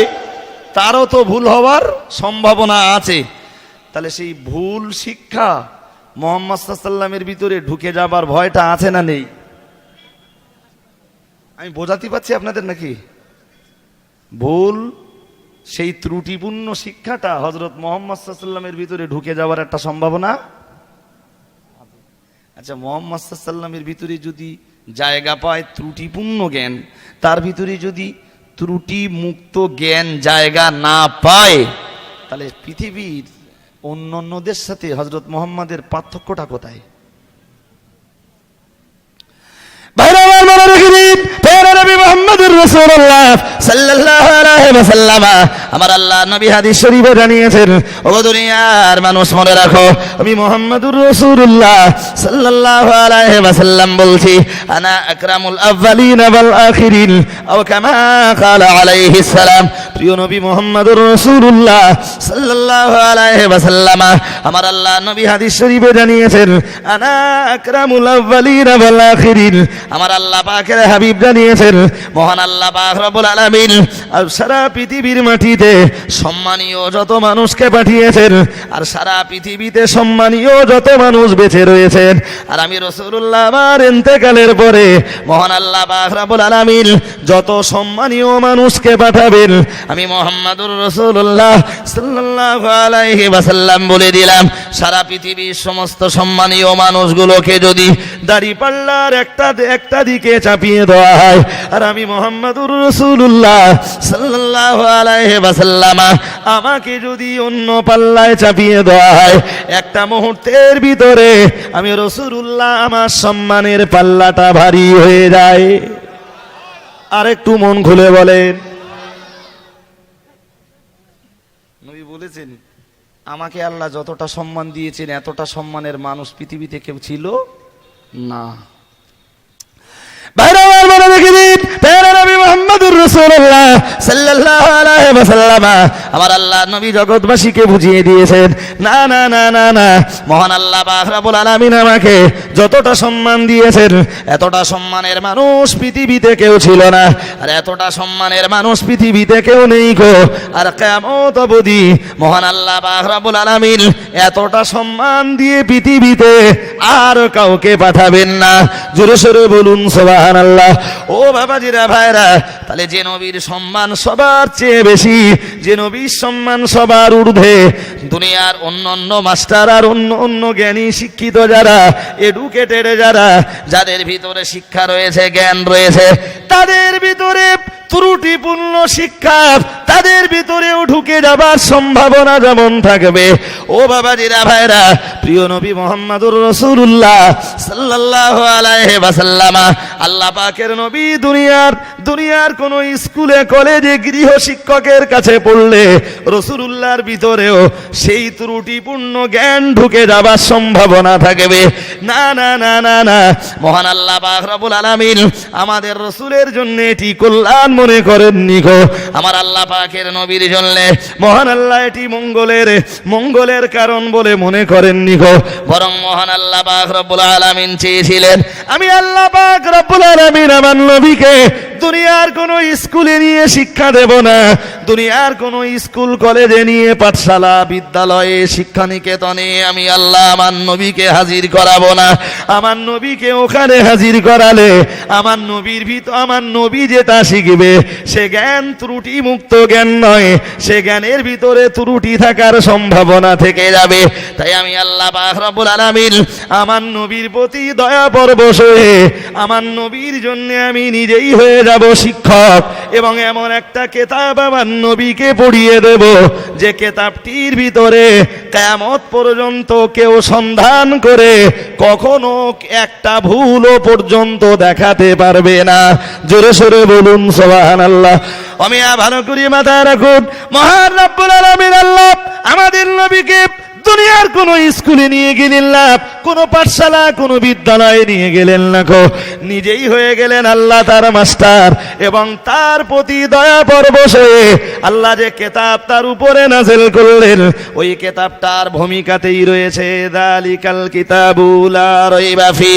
তারও তো ভুল হওয়ার সম্ভাবনা আছে। তাহলে সেই ভুল শিক্ষা মুহাম্মদ সাল্লাল্লাহু আলাইহি ওয়াসাল্লামের ভিতরে ঢুকে যাবার ভয়টা আছে না নেই? আমি বোঝাতে পারছি আপনাদের নাকি? ভুল সেই ত্রুটিপূর্ণ শিক্ষাটা হযরত মুহাম্মদ সাল্লাল্লাহু আলাইহি ওয়াসাল্লামের ভিতরে ঢুকে যাওয়ার একটা সম্ভাবনা। আচ্ছা, মুহাম্মদ সাল্লাল্লাহু আলাইহি ওয়াসাল্লামের ভিতরে যদি জায়গা পায় ত্রুটিপূর্ণ জ্ঞান, তার ভিতরে যদি ত্রুটি মুক্ত জ্ঞান জায়গা না পায়, তাহলে পৃথিবীর অন্যান্যদের সাথে হযরত মুহাম্মাদের পার্থক্যটা কোথায়? আমার আল্লাহ নবী হাদিস শরীফে জানিয়েছেন, ও দুনিয়ার মানুষ মনে রাখো, আমি মুহাম্মাদুর রাসূলুল্লাহ সাল্লাল্লাহু আলাইহি ওয়াসাল্লাম বলছি, আনা আকরামুল আউয়ালিন ওয়াল আখিরিন, আও কামা ক্বালা আলাইহিস সালাম। প্রিয় নবী মুহাম্মাদুর রাসূলুল্লাহ সাল্লাল্লাহু আলাইহি ওয়াসাল্লাম, আমার আল্লাহ নবী হাদিস শরীফে জানিয়েছেন, আনা আকরামুল আউয়ালিন ওয়াল আখিরিন, আমার আল্লাহ পাকের হাবিব জানিয়েছেন, মহান আল্লাহ পাক রব্বুল আলামিন সারা পৃথিবীর মাটিতে সম্মানীয় যত মানুষকে পাঠিয়েছেন, আর সারা পৃথিবীতে সম্মানীয় যত মানুষ বেঁচে রয়েছেন, আর আমি রাসূলুল্লাহ আমার ইন্তেকালের পরে মহান আল্লাহ পাক রব্বুল আলামিন যত সম্মানীয় মানুষকে পাঠাবেন, আমি মুহাম্মাদুর রাসূলুল্লাহ সাল্লাল্লাহু আলাইহি ওয়াসাল্লাম বলে দিলাম, সারা পৃথিবীর সমস্ত সম্মানীয় মানুষগুলোকে যদি দাড়িপাল্লার একটা দিকে চাপিয়ে দেওয়া হয়, আর আমি মুহাম্মাদুর রাসূলুল্লাহ সাল্লাল্লাহু আলাইহি ওয়াসাল্লাম আমাকে যদি অন্য পাল্লায় চাপিয়ে দেওয়া হয়, একটা মুহূর্তের ভিতরে আমি রাসূলুল্লাহ আমার সম্মানের পাল্লাটা ভারী হয়ে যায়। আর একটু মন খুলে বলেন, নবী বলেছেন আমাকে আল্লাহ যতটা সম্মান দিয়েছেন এতটা সম্মানের মানুষ পৃথিবীতে কেউ ছিল না। আমার আল্লাহ নবী জগৎবাসীকে বুঝিয়ে দিয়েছেন, না না না না না, মহান আল্লাহ পাক রব্বুল আলামিন আমাকে যতটা সম্মান দিয়েছেন এতটা সম্মানের মানুষ পৃথিবীতে কেউ ছিল না, আর এতটা সম্মানের মানুষ পৃথিবীতে কেউ নেই গো। আর কিয়ামত অবধি মহান আল্লাহ পাক রব্বুল আলামিন এতটা সম্মান দিয়ে পৃথিবীতে আর কাউকে পাঠাবেন না। জোরে সোরে বলুন সুবহানাল্লাহ। ও বাবাজিরা ভাইরা, তাহলে যে নবীর সম্মান সবার চেয়ে বেশি, যে নবীর সম্মান সবার ঊর্ধ্বে, দুনিয়ার অন্য অন্য মাস্টার আর অন্য অন্য জ্ঞানী শিক্ষিত যারা, এডুকেটেড যারা, যাদের ভিতরে শিক্ষা রয়েছে, জ্ঞান রয়েছে, তাদের ভিতরে ত্রুটিপূর্ণ শিক্ষা তাদের ভিতরেও ঢুকে যাবার সম্ভাবনা যেমন থাকবে, ও বাবাজিরা ভাইরা, প্রিয় নবী মুহাম্মদুর রাসূলুল্লাহ সাল্লাল্লাহু আলাইহি ওয়াসাল্লাম, আল্লাহ পাকের নবী দুনিয়ার কোন স্কুলে কলেজে গৃহ শিক্ষকের কাছে পড়লে রাসূলুল্লাহর ভিতরেও সেই ত্রুটিপূর্ণ জ্ঞান ঢুকে যাবার সম্ভাবনা থাকবে। না না না না না, মহান আল্লাহ পাক রব্বুল আলামিন আমাদের রাসূলের জন্য এটি কল্যাণ মনে করেননি গো। আমার আল্লাহ পাকের নবীর জন্য মহান আল্লাহ এটি মঙ্গলের কারণ বলে মনে করেননি গো, বরং মহান আল্লাহ পাক রব্বুল আলামিন চেয়েছিলেন আমি আল্লাহ পাক রব্বুল আলামিন আমার নবীকে দুনিয়ার কোন স্কুলে নিয়ে শিক্ষা দেব না, দুনিয়ার কোন স্কুল কলেজে নিয়ে, পাঠশালা বিদ্যালয়ে শিক্ষা নিকেতনে আমি আল্লাহ আমার নবীকে হাজির করাবো না। আমার নবীকে ওখানে হাজির করালে আমার নবী যেটা শিখবে সে জ্ঞান ত্রুটি মুক্ত জ্ঞান নয়, সে জ্ঞানের ভিতরে ত্রুটি থাকার সম্ভাবনা থেকে যাবে। তাই আমি আল্লাহ পাক রব্বুল আলামিন আমার নবীর প্রতি দয়া পরবশ হয়ে আমার নবীর জন্য আমি নিজেই হয়ে যাব শিক্ষক, এবং এমন একটা কিতাব আমার নবীকে পড়িয়ে দেব যে কিতাবটির ভিতরে কিয়ামত পর্যন্ত কেউ সন্ধান করে কখনো একটা ভুলও পর্যন্ত দেখাতে পারবে না। জোরে সোরে বলুন সুবহানাল্লাহ। আমি ভালো করে মাথায় রাখুন, মহান রব্বুল আলামিন আল্লাহ আমাদের নবীকে দুনিয়ার কোন স্কুলে নিয়ে গেলেন না, কোন পাঠশালা কোন বিদ্যালয়ে নিয়ে গেলেন না গো, নিজেই হয়ে গেলেন আল্লাহ তার মাস্টার, এবং তার প্রতি দয়া পরবশ হয়ে আল্লাহ যে কিতাব তার উপরে নাযিল করলেন ওই কিতাবটার ভূমিকাতেই রয়েছে যালিকাল কিতাবু লা রাইবা ফি।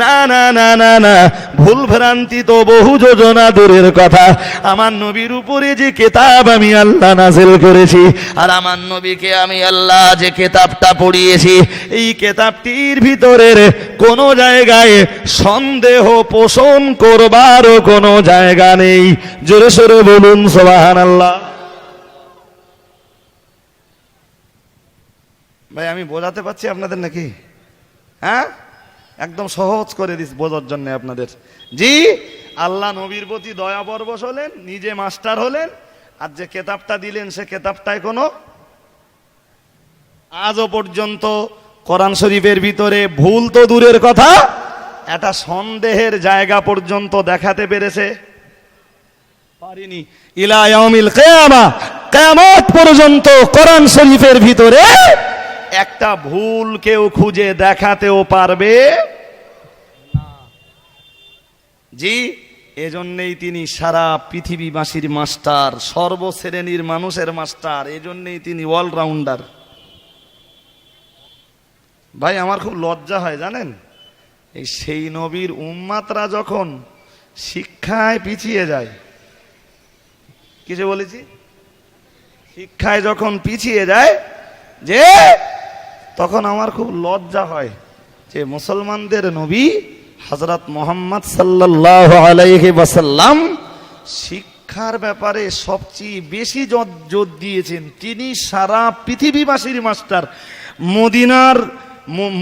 না না না না না, ভুল ভ্রান্তি তো বহু যোজনা দূরের কথা, আমার নবীর উপরে যে কিতাব আমি আল্লাহ নাযিল করেছি আর আমার নবীকে আমি আল্লাহ যে কিতাবটা পড়িয়েছি এই কিতাবটির ভিতরের কোন জায়গায় সন্দেহ পোষণ করবারও কোনো জায়গা নেই। জোরে সোরে বলুন সুবহানাল্লাহ। ভাই আমি বোঝাতে পারছি আপনাদের নাকি? হ্যাঁ, একদম সহজ করে দিস বোঝার জন্য আপনাদের। জি, আল্লাহ নবীর প্রতি দয়া পরবশ হলেন, নিজে মাস্টার হলেন, আর যে কিতাবটা দিলেন সে কিতাবটায় কোনো আজও পর্যন্ত কোরআন শরীফের ভিতরে ভুল তো দূরের কথা, এটা সন্দেহের জায়গা পর্যন্ত দেখাতে পেরেছে পারিনি। ইলা ইয়াউমিল কিয়ামা, কিয়ামত পর্যন্ত কোরআন শরীফের ভিতরে একটা ভুল কেউ খুঁজে দেখাতেও পারবে না। জি, এজন্যই তিনি সারা পৃথিবীবাসীর মাস্টার, সর্বশ্রেণীর মানুষের মাস্টার, এজন্যই তিনি অলরাউন্ডার। ভাই আমার খুব লজ্জা হয় জানেন, এই সেই নবীর উম্মাতরা যখন শিক্ষায় পিছিয়ে যায়, কিছু বলেছি, শিক্ষায় যখন পিছিয়ে যায় যে তখন আমার খুব লজ্জা হয় যে মুসলমানদের নবী হযরত মুহাম্মদ সাল্লাল্লাহু আলাইহি ওয়াসাল্লাম শিক্ষার ব্যাপারে সবচেয়ে বেশি জোর দিয়েছেন। তিনি সারা পৃথিবীবাসীর মাস্টার। মদিনার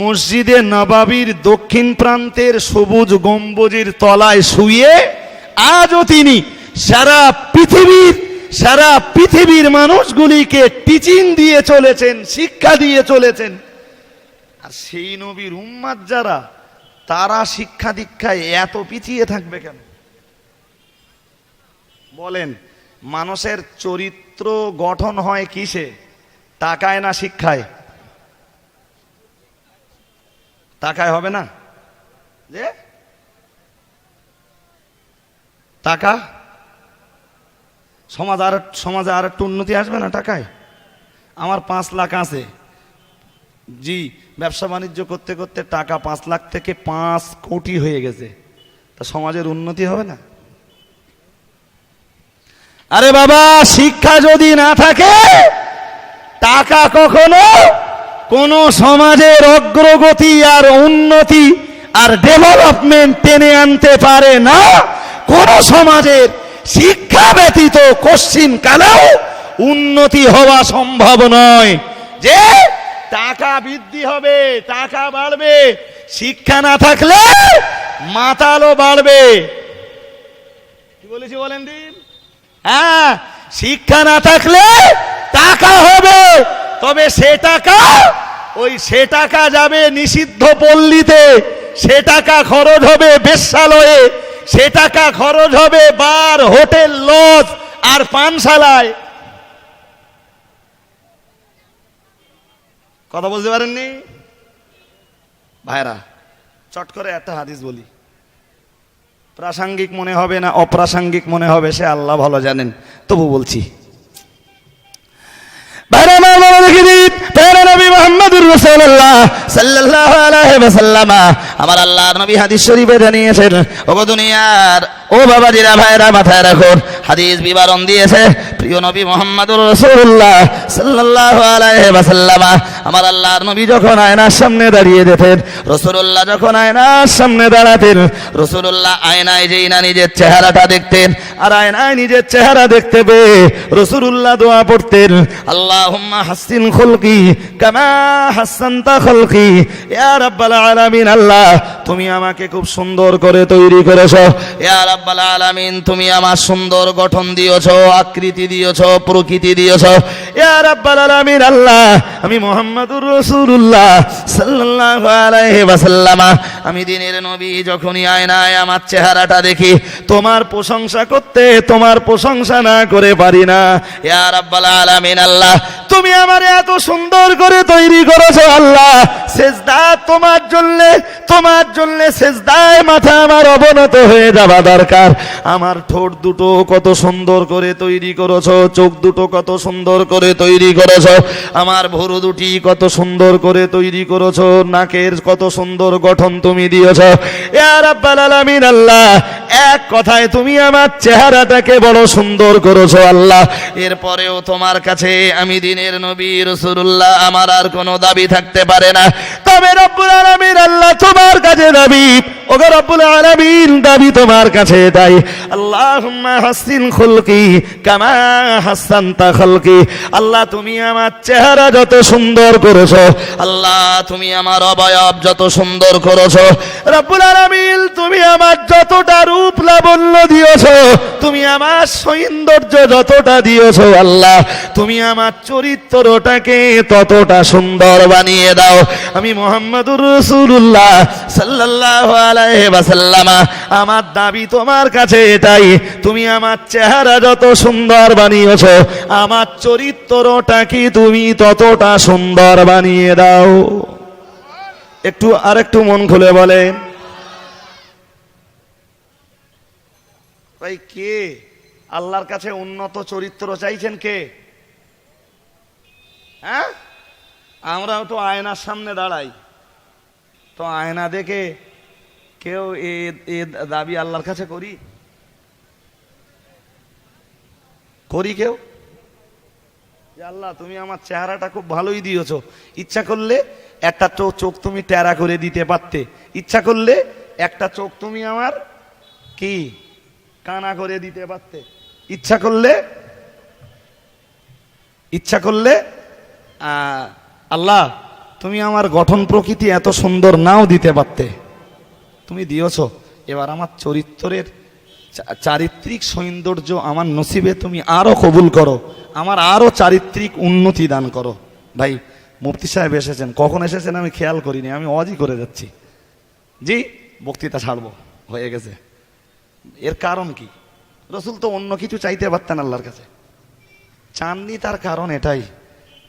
মসজিদে নববীর দক্ষিণ প্রান্তের সবুজ গম্বুজের তলায় শুয়ে আজও তিনি সারা পৃথিবীর মানুষগুলিকে টিচিং দিয়ে চলেছেন, শিক্ষা দিয়ে চলেছেন। আর সেই নবীর উম্মাত যারা, তারা শিক্ষা দীক্ষায় এত পিছিয়ে থাকবে কেন বলেন? মানুষের চরিত্র গঠন হয় কিসে? টাকায় না শিক্ষায়? টাকায় হবে না, যে টাকা সমাজে আর একটু উন্নতি আসবে না টাকায়? আমার 5 লাখ আছে, জি, ব্যবসা বাণিজ্য করতে করতে টাকা 5 লাখ থেকে 5 কোটি হয়ে গেছে, তা সমাজের উন্নতি হবে না? আরে বাবা, শিক্ষা যদি না থাকে টাকা কখনো কোন সমাজের অগ্রগতি আর উন্নতি আর ডেভেলপমেন্ট টেনে আনতে পারে না। কোন সমাজের শিক্ষা ব্যতীত কশ্চিন কালেও উন্নতি হওয়া সম্ভব নয়। যে টাকা বৃদ্ধি হবে, টাকা বাড়বে, শিক্ষা না থাকলে মাতালও বাড়বে। কি বলেছি বলেন দিন? হ্যাঁ, শিক্ষা না থাকলে টাকা হবে, তবে সে টাকা যাবে নিষিদ্ধ পল্লীতে, সে টাকা খরচ হবে বেশ্যালয়ে, সে টাকা খরচ হবে বার, হোটেল, লজ আর পানশালায়। কথা বলতে পারেননি ভাইরা? চট করে একটা হাদিস বলি, প্রাসঙ্গিক মনে হবে না অপ্রাসঙ্গিক মনে হবে সে আল্লাহ ভালো জানেন, তবু বলছি। আমার আল্লাহর নবী হাদিস শরীফে জানিয়েছেন, ওগো দুনিয়ার ও বাবাজিরা ভাইরা মাথায় রাখুন, হাদিস বিবরণ দিয়েছে প্রিয় নবী মুহাম্মদুর রাসূলুল্লাহ সাল্লাল্লাহু আলাইহি ওয়াসাল্লাম। আমার আল্লাহর নবী যখন আয়নার সামনে দাঁড়িয়ে যেতেন, রাসূলুল্লাহ যখন আয়নার সামনে দাঁড়াতেন, রাসূলুল্লাহ আয়নায় যেই না নিজের চেহারাটা দেখতেন, আর আয়নায় নিজের চেহারা দেখতে পেয়ে রাসূলুল্লাহ দোয়া পড়তেন, আল্লাহুম্মা হাসসিন খুলকি কামা হাসানতা খুলকি, ইয়া রাব্বাল আলামিন, আল্লাহ তুমি আমাকে খুব সুন্দর করে তৈরি করেছো, ইয়া রাব্বাল আলামিন তুমি আমার সুন্দর গঠন দিয়েছো, আকৃতি দিয়েছো, প্রকৃতি দিয়েছো, ইয়া রাব্বাল আলামিন, আল্লাহ আমি মুহাম্মদুর রাসূলুল্লাহ সাল্লাল্লাহু আলাইহি ওয়াসাল্লাম, আমি দিনের নবী যখনই আয়নায় আমার চেহারাটা দেখি, তোমার প্রশংসা করতে তোমার প্রশংসা না করে পারি না। ইয়া রাব্বাল আলামিন, আল্লাহ তুমি আমার এত সুন্দর করে তৈরি করেছো, আল্লাহ সেজদা তোমার জন্য সেজদায় মাথা আমার অবনত হয়ে যাওয়া দরকার। আমার ঠোঁট দুটো কত সুন্দর করে তৈরি করেছো, চোখ দুটো কত সুন্দর করে তৈরি করেছো, আমার ভুরু দুটি কত সুন্দর করে তৈরি করেছো, নাকের কত সুন্দর গঠন তুমি দিয়েছো। ইয়া রাব্বাল আলামিন, আল্লাহ এক কথায় তুমি আমার চেহারাটাকে বড় সুন্দর করেছো আল্লাহ। এরপরেও তোমার কাছে আমি দিনের নবী রাসূলুল্লাহ আমার আর কোনো দাবি থাকতে পারে না, তবে রব্বুল আলামিন আল্লাহ তোমার কাছে দাবি, ওগো রব্বুল আলামিন দাবি তোমার কাছে এটাই, আল্লাহুম্মা হাসসিন খুলকি কামা হাসানতা খুলকি, আল্লাহ তুমি আমার চেহারা যত সুন্দর করেছো, আল্লাহ তুমি আমার অবয়ব যত সুন্দর করেছো, রব্বুল আলামিন তুমি আমার যতটা রূপ লাবণ্য দিয়েছো, তুমি আমার সৌন্দর্য যতটা দিয়েছো, আল্লাহ তুমি আমার চরিত্রটাকে ততটা সুন্দর বানিয়ে দাও। আমি মুহাম্মদুর রাসূলুল্লাহ সাল্লাল্লাহু আলাইহি ওয়াসাল্লাম, আমার দাবি তোমার কাছে এটাই, তুমি আমার চেহারা যত সুন্দর বানিয়েছো, আমার চরিত্রটাকে তুমি ততটা সুন্দর বানিয়ে দাও। আরেকটু মন খুলে বলে ভাই, কে আল্লাহর কাছে উন্নত চরিত্র চাইছেন? কে? হ্যাঁ, আমরাও তো আয়নার সামনে দাঁড়াই, তো আয়না দেখে কেউ এ দাবি আল্লাহর কাছে করি কেউ যে আল্লাহ তুমি আমার চেহারাটা খুব ভালোই দিয়েছো, ইচ্ছা করলে একটা চোখ তুমি টেরা করে দিতে পারতে, ইচ্ছা করলে একটা চোখ তুমি আমার কি কানা করে দিতে পারতে, ইচ্ছা করলে আল্লাহ তুমি আমার গঠন প্রকৃতি এত সুন্দর নাও দিতে পারতে, তুমি দিয়েছো। এবার আমার চরিত্রের চারিত্রিক সৌন্দর্য আমার নসিবে তুমি আরো কবুল করো, আমার আরো চারিত্রিক উন্নতি দান করো। ভাই মুফতি সাহেব এসেছেন, কখন এসেছেন আমি খেয়াল করিনি, আমি ওয়াজই করে যাচ্ছি, জি বক্তৃতা ছাড়বো হয়ে গেছে। এর কারণ কি? রাসূল তো অন্য কিছু চাইতে পারতেন আল্লাহর কাছে, চাননি, তার কারণ এটাই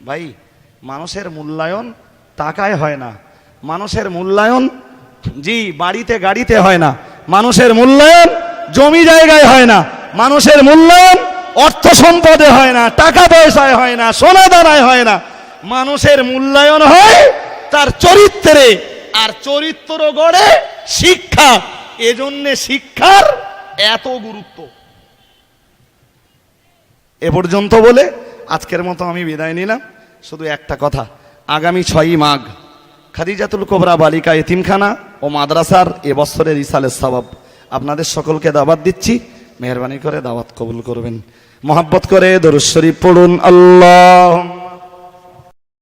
ভাই, মানুষের মূল্যায়ন টাকায় হয় না, মানুষের মূল্যায়ন জি বাড়িতে গাড়িতে হয় না, মানুষের মূল্যায়ন জমি জায়গায় হয় না, মানুষের মূল্যায়ন অর্থ সম্পদে হয় না, টাকা পয়সায় হয় না, সোনা দানায় হয় না। মানুষের মূল্যায়ন হয় তার চরিত্রে, আর চরিত্র গড়ে শিক্ষা। এজন্যে শিক্ষার এত গুরুত্ব। এ পর্যন্ত বলে আজকের মতো আমি বিদায় নিলাম। শুধু একটা কথা, আগামী 6ই মাঘ খাদিজাতুল কোবরা বালিকা এতিমখানা ও মাদ্রাসার এবছরের ইসালের সওয়াব আপনাদের সকলকে দাওয়াত দিচ্ছি। মেহেরবানি করে দাওয়াত কবুল করবেন। মহব্বত করে দরুদ শরীফ পড়ুন। আল্লাহ